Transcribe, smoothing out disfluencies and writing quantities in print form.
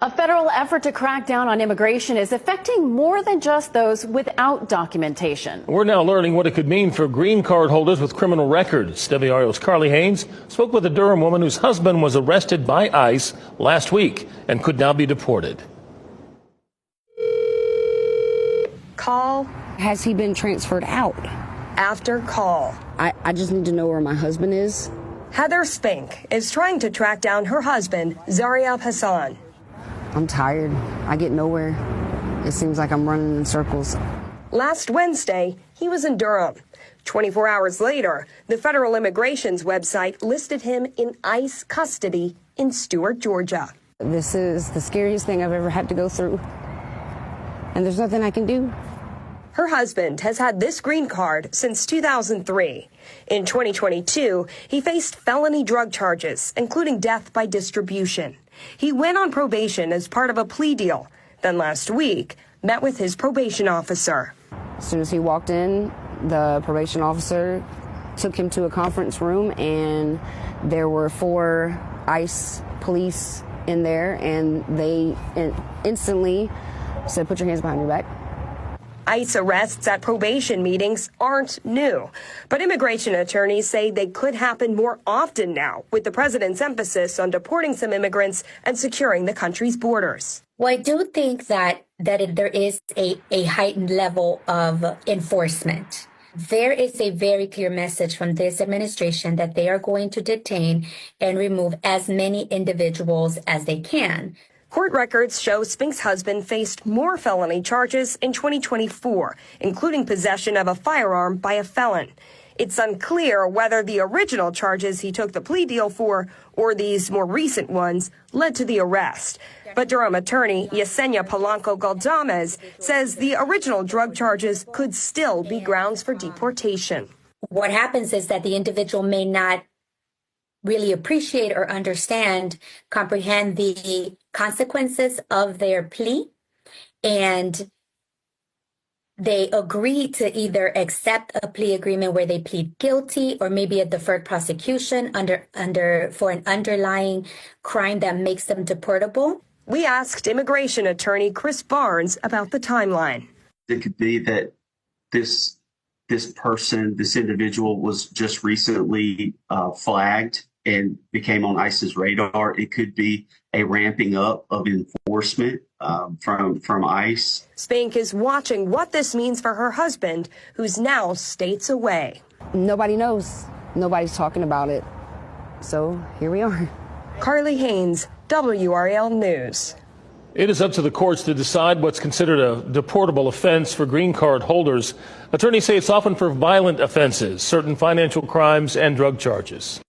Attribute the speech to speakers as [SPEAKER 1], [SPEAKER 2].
[SPEAKER 1] A federal effort to crack down on immigration is affecting more than just those without documentation.
[SPEAKER 2] We're now learning what it could mean for green card holders with criminal records. WRAL's Carly Haynes spoke with a Durham woman whose husband was arrested by ICE last week and could now be deported.
[SPEAKER 3] Call.
[SPEAKER 4] Has he been transferred out?
[SPEAKER 3] After call.
[SPEAKER 4] I just need to know where my husband is.
[SPEAKER 3] Heather Spink is trying to track down her husband, Zaryab Hassan.
[SPEAKER 4] I'm tired. I get nowhere. It seems like I'm running in circles.
[SPEAKER 3] Last Wednesday, he was in Durham. 24 hours later, the federal immigration's website listed him in ICE custody in Stuart, Georgia.
[SPEAKER 4] This is the scariest thing I've ever had to go through. And there's nothing I can do.
[SPEAKER 3] Her husband has had this green card since 2003. In 2022, he faced felony drug charges, including death by distribution. He went on probation as part of a plea deal, then last week met with his probation officer.
[SPEAKER 4] As soon as he walked in, the probation officer took him to a conference room, and there were 4 ICE police in there, and they instantly said, "Put your hands behind your back."
[SPEAKER 3] ICE arrests at probation meetings aren't new, but immigration attorneys say they could happen more often now, with the president's emphasis on deporting some immigrants and securing the country's borders.
[SPEAKER 5] Well, I do think that there is a heightened level of enforcement. There is a very clear message from this administration that they are going to detain and remove as many individuals as they can.
[SPEAKER 3] Court records show Spink's husband faced more felony charges in 2024, including possession of a firearm by a felon. It's unclear whether the original charges he took the plea deal for or these more recent ones led to the arrest. But Durham attorney Yesenia Polanco-Galdames says the original drug charges could still be grounds for deportation.
[SPEAKER 5] What happens is that the individual may not really appreciate or comprehend the consequences of their plea, and they agree to either accept a plea agreement where they plead guilty or maybe a deferred prosecution for an underlying crime that makes them deportable.
[SPEAKER 3] We asked immigration attorney Chris Barnes about the timeline.
[SPEAKER 6] It could be that this individual was just recently flagged and became on ICE's radar. It could be a ramping up of enforcement from ICE.
[SPEAKER 3] Spink is watching what this means for her husband, who's now states away.
[SPEAKER 4] Nobody knows. Nobody's talking about it. So here we are.
[SPEAKER 3] Carly Haynes, WRAL News.
[SPEAKER 2] It is up to the courts to decide what's considered a deportable offense for green card holders. Attorneys say it's often for violent offenses, certain financial crimes, and drug charges.